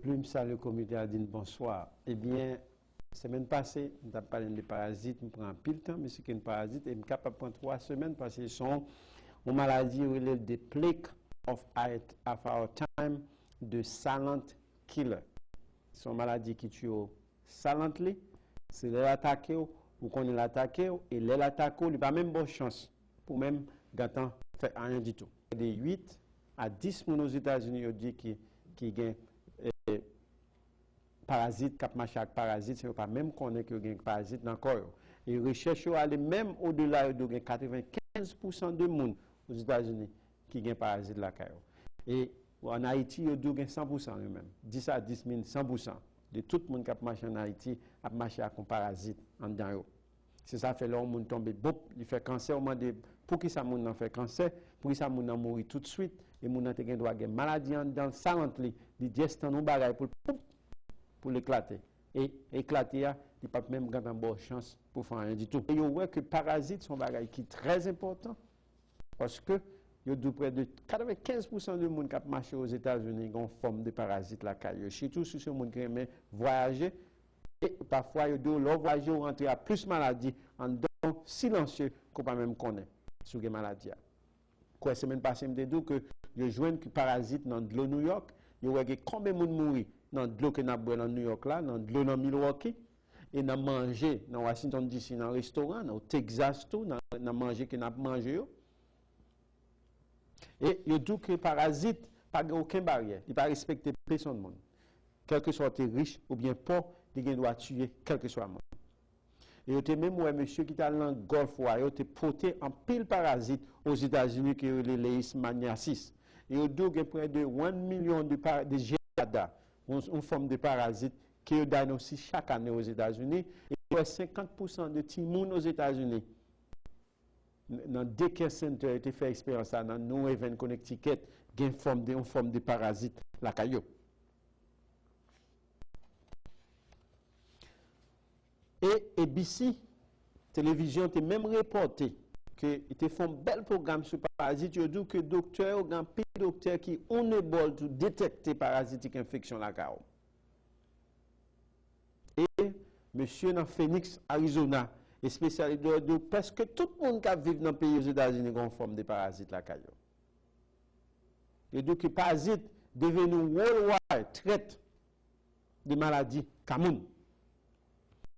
plus, le comité a dit bonsoir. Eh bien, semaine passée, nous avons parlé de parasites, nous prenons un pile de temps, mais c'est qu'un parasite, et nous sommes capables de prendre 3 semaines parce qu'ils sont une maladie relève des plaques of our time de silent killer. C'est une maladie qui tue silently, c'est l'attaquer ou qu'on l'attaquer, et l'attaquer, il n'y a pas même bonne chance pour même gâter faire rien du tout. Des 8 à 10 personnes aux États-Unis qui gagnent parasites, cap marché avec parasites, c'est pas même qu'on est que gagne parasites dans le corps. Et recherche aller même au-delà de 95% de monde aux États-Unis qui gagne parasites la caillou. Et en Haïti, il y a 100% eux-mêmes. 10 à 10 000, 100% de tout le monde qui a marché en Haïti a marché avec un parasite en dedans. C'est ça fait là où monde tombe il fait cancer, on demande pour qui ça monde fait cancer, pour qui ça monde mourir tout de suite et monde te gagne droit gagne maladie en dedans silently, dit geste non bagaille pour l'éclater. Et éclater, il n'y a pas même une bonne chance pour faire rien du tout. Et vous voyez que les parasites sont des choses qui sont très importants parce que il y a près de 95% de monde qui marche aux États-Unis ont une forme de parasite la caille. Surtout si c'est monde qui aime voyager et parfois il y a leur voyager ou rentrer à plus maladie en dedans silencieux qu'on pas même connaît sur les maladies. Quoi semaine passée me dit que je joigne que parasite dans de l'eau New York, il y a combien de monde mourir dans de l'eau que n'a boire dans New York là, dans de l'eau dans Milwaukee et n'a manger dans Washington DC dans restaurant, dans Texas tout, n'a manger que n'a manger. Et il dit que les parasites pas aucune barrière, il pas respecter personne monde. Quel que soit riche ou bien pauvre, il doit tuer quel que soit le monde. Et il y a même un monsieur qui est allé dans le Golfe, il a porté en pile parasite aux États-Unis qui est le leishmaniasis. Et il y a près de 1 million de giada, une forme de parasite qui est diagnostiquée chaque année aux États-Unis. Et il y a 50% de Timoun aux États-Unis. Dans des care centers, il a fait expérience dans New Haven, Connecticut, il y a une forme de parasite, la caillou. Et ABC, télévision, a même reporté qu'ils font un bel programme sur parasites. Ils disent que les docteurs, il y a un docteur qui ont une bol pour détecter parasitique infection la caillou. Et monsieur dans Phoenix, Arizona, et spécialiste de presque tout le monde qui vit dans le pays aux États-Unis ont une forme de parasite la caillou. Et donc les parasites deviennent worldwide traite de maladies comme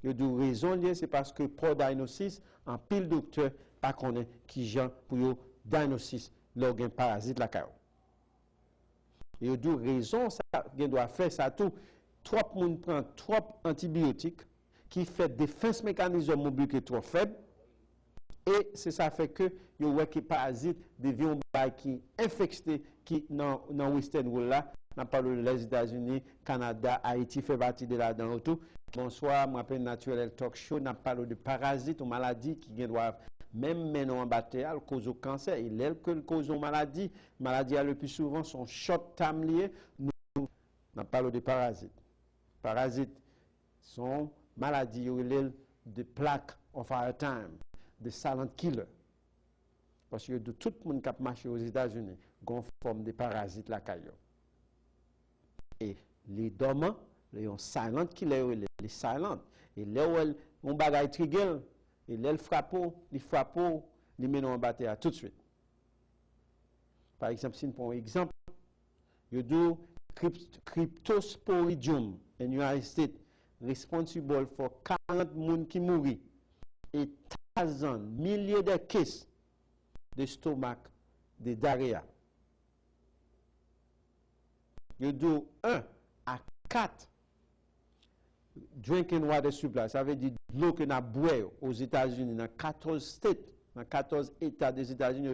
il y a deux raisons, c'est parce que pour diagnostic, en pile docteur pas connaît qui gens pour diagnostic l'organe parasite la caillou. Il y a deux raisons ça doit faire ça tout. Trop monde prend trop antibiotiques qui fait défense mécanisme mobile qui est trop faible et c'est ça fait que il y a que parasite devient un bail qui infecté qui dans Western World là, on parle des États-Unis, Canada, Haïti fait partie de là dans tout. Bonsoir, je m'appelle Naturel Talk Show, on parle de parasites ou maladies qui doivent même maintenant en bataille cause au cancer et l'aile que cause aux maladies le plus souvent sont short term liées. Nous parlons de parasites. Parasites sont maladies de plaque of our time, de silent killer. Parce que de tout le monde qui a marché aux États-Unis, il y a une forme de parasite la caillou. Et les dormants, les silent killer, les silent. Et là où on bagaille trigger, et là il frappe, il met en bataille tout de suite. Par exemple, si on prend un exemple, il y a Cryptosporidium in United States responsible for 40 personnes qui mourent et 1,000 milliers de cas de stomac, de diarrhée. Il y a 1 à 4 drinking water supply, ça veut dire l'eau que nous boivons aux États-Unis, dans 14 États des États-Unis,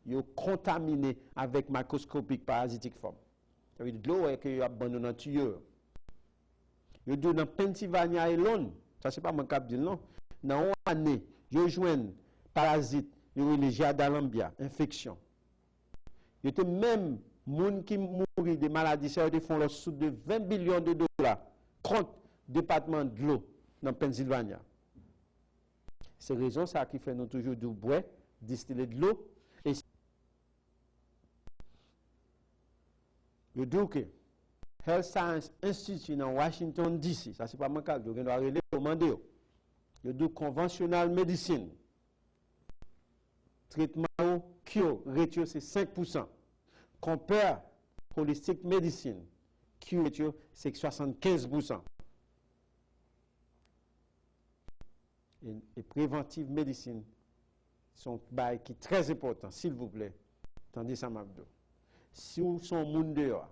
ils sont contaminés avec macroscopique parasitique forme. Ça veut dire l'eau que abandonne dans tueur. Ils sont dans Pennsylvania et Londres, ça c'est pas mon cap de non. Dans une année, ils joignent parasites, ils ont les Giardia infection. Il y a même des gens qui mourent de maladies, ils font leur sous de 20 billions de dollars contre le département de l'eau dans Pennsylvania. C'est raison ça qui fait nous toujours du bois, distiller de l'eau. Et je dis que Health Science Institute dans Washington, D.C. Ça, c'est pas mon cas. Vous doit demander. Il y a conventional medicine. Traitement cure, ratio, c'est 5%. Compare holistic medicine, cure ratio, c'est 75%. Et préventive médecine sont bail qui très important, s'il vous plaît. Attendez ça, Mabdo. Si vous sont monde dehors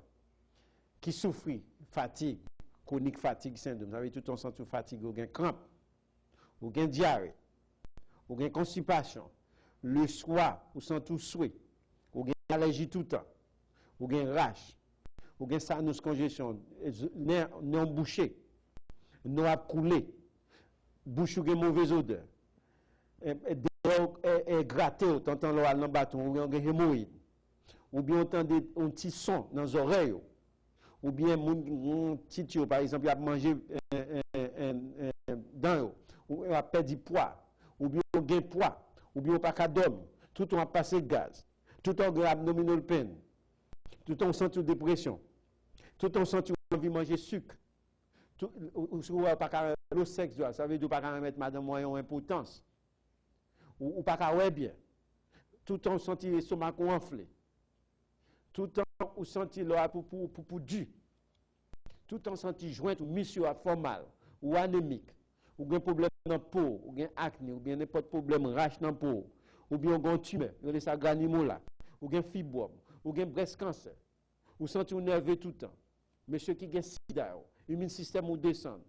qui souffre fatigue, chronique fatigue syndrome, vous avez tout le temps fatigue, vous avez crampe, vous avez diarrhée, vous avez constipation, le soir, vous sentez tout souhait, vous avez allergie tout le temps, vous avez rash, vous avez sinus congestion, non bouché, non à couler, bouche ou mauvaise odeur, gratté, vous entendez l'eau bâton, ou bien hémorroïde, ou bien entendez un petit son dans les oreilles, ou bien mon petit par exemple, il a mangé dans ou il a perdu poids, ou bien il a gagné poids, ou bien il n'a pas qu'à dormir, tout le temps a passé gaz, tout le temps a abdominal pain, tout le temps sent une dépression, tout le temps sent envie de manger sucre, ou pas qu'à le sexe, ça veut dire pas qu'à mettre madame moyen impotence, ou pas qu'à ouais bien, tout le temps senti l'estomac enflé, tout le temps ou senti l'eau pour du, tout le temps senti joint ou mission à formal, ou anémique, ou bien problème dans la peau, ou bien acné, ou bien n'importe problème rache dans la peau, ou bien un tumeur, ou bien ça granimola, ou bien fibrome, ou bien breast cancer, ou senti nerveux tout le temps. Monsieur qui a sida, immune système ou descend,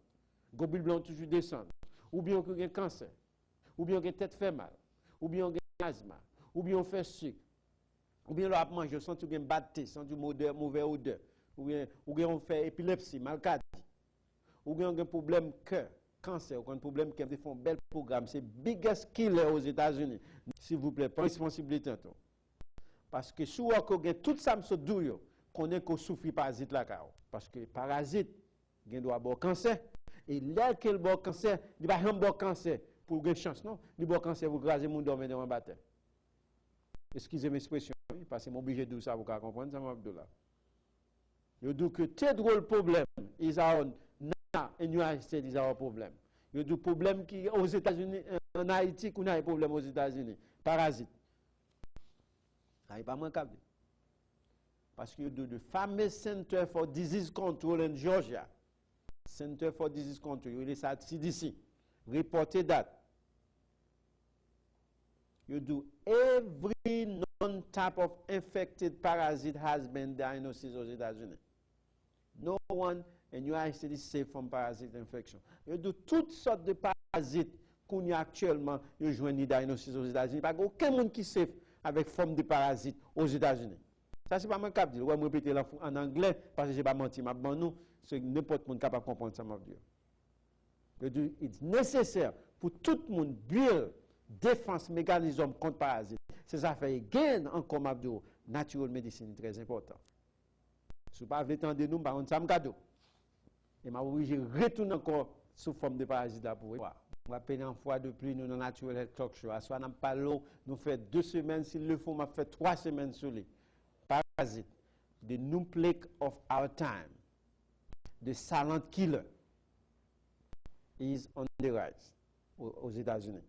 globule blanc toujours descend, ou bien qui a cancer, ou bien qui a tête fait mal, ou bien qui a asthme, ou bien on fait sucre, ou bien on mange, sent que on batté, sent du mauvais odeur, ou bien on fait épilepsie, malcadie, ou bien on a un problème cœur, cancer, ou un problème qui font un bel programme, c'est biggest killer aux États-Unis. S'il vous plaît, pas responsabilité tantôt. Parce que si vous avez tout ça, qu'on est qu'on souffre parasite là, parce que parasite, il doit avoir cancer, et là qu'il a cancer, il va pas avoir cancer pour gagner chance, non? Il va cancer pour graser mon dormir dans un bâtiment. Excusez mes expressions, parce que je suis obligé de dire ça pour comprendre ça, Abdullah. Je dis que tes drôles problèmes, ils ont now in United States, ils ont un problème. Je dis problème qui aux États-Unis, en Haïti, qu'on a un problème aux États-Unis, parasite. Ça n'est pas moins câble. Parce que le fameux Center for Disease Control in Georgia, Center for Disease Control, il est à CDC, reported that you do every known type of infected parasite has been diagnosed aux États-Unis. No one in the United States is safe from parasite infection. You do toutes sortes de parasites qu'on y a actuellement, you joignent des diagnostics aux États-Unis. Pas aucun monde qui est safe avec forme de parasite aux États-Unis. Ça, c'est pas mon cap. Je vais me répéter en anglais parce que je n'ai pas menti. Mais nous, c'est n'importe qui capable de comprendre ça. It's nécessaire pour tout le monde build défense mécanisme contre parasites. C'est ça fait gain encore Mabdo. Natural medicine est très important. Si vous ne pouvez pas entendre nous, par contre, ça me cadeau. Et ma obligé de retourner encore sous forme de parasite là pour voir. On va payer une fois de plus nous dans Natural Health Talk Show. Soit nous pas l'eau, nous fait 2 semaines s'il le faut, on va faire 3 semaines sur les parasites. The new plague of our time, the silent killer, is on the rise aux États-Unis.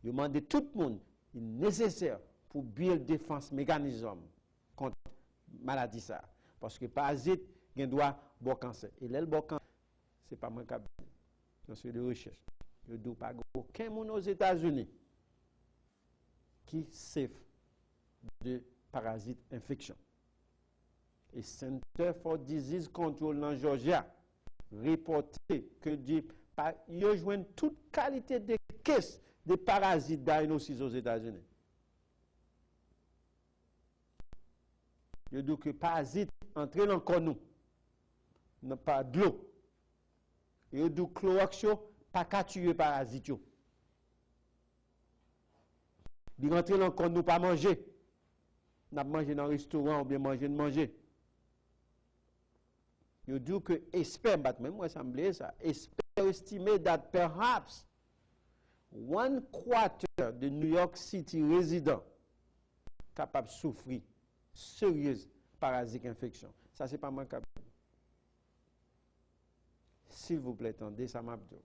Je demande tout le monde, il est nécessaire pour build défense mécanisme contre maladie ça. Parce que parasite, il doit bon cancer. Et là, le bon cancer, ce n'est pas mon cas. C'est de recherche. Je ne dois pas aucun monde aux États-Unis qui est safe de parasite infection. Et Center for Disease Control dans Georgia reporté que il y a toute qualité de caisses de parasites diagnostiques aux États-Unis. Je dis que parasites entrent dans le corps nous, n'a pas de l'eau. Je dis que Clorox pas qu'à tuer parasites. Il rentre dans le corps nous pas manger. N'a mangé dans un restaurant ou bien manger. Je dis que experts, même moi ça me plaît ça, experts estimé that perhaps 1/4 de New York City résidents capables de souffrir sérieuse parasite infection. Ça, c'est pas manquable. S'il vous plaît, attendez, ça m'a dit.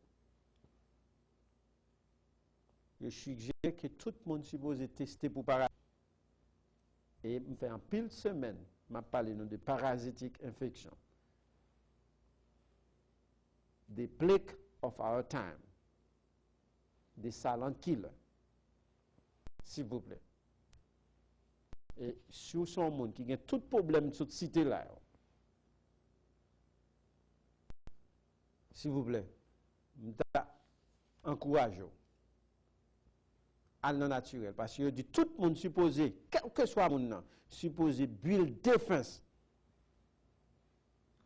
Je suggère que tout le monde suppose tester pour parasite. Et me fait en pile semaine, m'a parlé de parasitic infection. The plague of our time. Des silent killers. S'il vous plaît. Et si vous sont monde qui a tout problème sur cette cité là, s'il vous plaît, encouragez-vous à non naturel. Parce que dit tout le monde supposé, quel que soit le monde, supposé build défense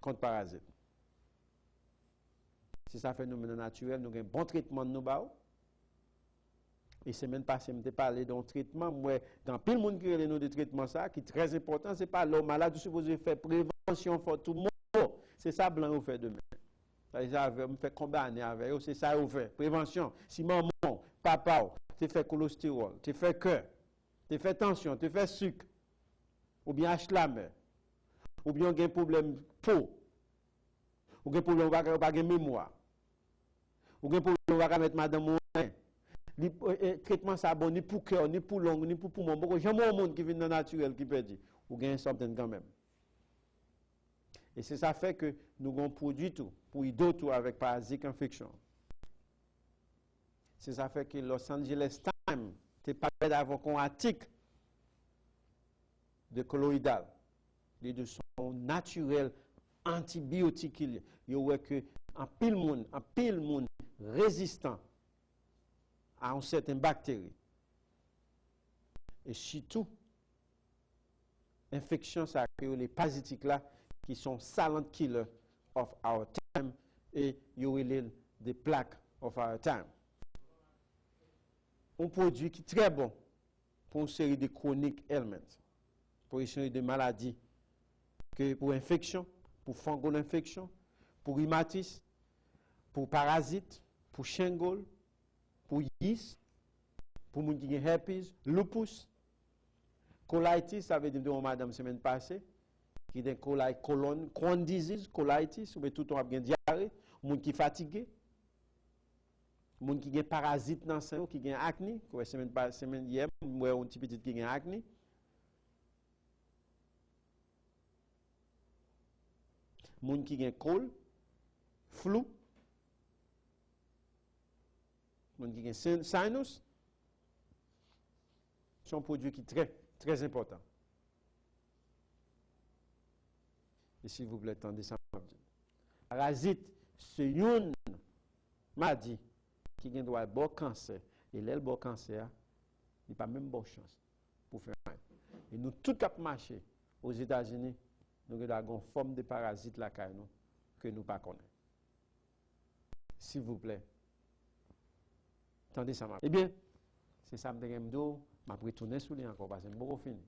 contre parasites. Si ça fait nous non naturel, nous avons un bon traitement de nous. Et semaine passée, je parlé d'un traitement, moi, dans plein de monde qui a nous de traitement ça, qui est très important, c'est pas l'homme malade, vous supposez faire prévention pour tout le monde. C'est ça blanc vous fait demain. Ça veut me fait combien d'années avec eux, c'est ça vous fait. Prévention. Si maman, papa, tu fais cholestérol, tu fais cœur, tu fais tension, tu fais sucre, ou bien H-la-mer, ou bien un problème peau, ou bien problème pas de mémoire, ou bien problème pas mettre madame moyen. Le traitement ça bon ni pour cœur, ni pour langue, ni pour poumon. Beaucoup jamais un monde qui vient dans naturel qui peut dire ou gain something quand même. Et c'est ça fait que nous avons produit tout pour y d'autres avec parasitic infection. C'est ça fait que Los Angeles Times te parlé d'avoir un article de colloïdal, de son naturel antibiotique. Il y a que en pile monde résistant à une certaine bactérie. Et surtout, infection, ça a créé les parasitiques là, qui sont silent killers of our time et des plaques of our time. Un produit qui est très bon pour une série de chroniques ailments, pour une série de maladies, que pour infection, pour fungal infection, pour rhumatisme, pour parasites, pour shingles, pour yeast, pour les gens qui ont herpes, lupus, colitis, ça veut dire madame semaine passée, qui a colon, Crohn disease, colitis, ou bien tout le temps a bien diarrhée, les gens qui sont fatigués, les gens qui ont parasites dans le sein, qui ont acné, semaine hier, moi un petit petit qui a acné. Les gens qui ont col, flu, les gens qui ont sinus, sont produits qui sont très, très importants. Et s'il vous plaît, attendez ça. Parasite, c'est une maladie qui a un bon cancer. Et là, le bon cancer, il n'a pas même bonne chance pour faire mal. Et nous, tout cap marché aux États-Unis, nous avons une forme de parasite là que nous ne connaissons pas. S'il vous plaît, attendez ça. Eh bien, c'est ça que je vais retourner sur lui encore parce que c'est beaucoup fini.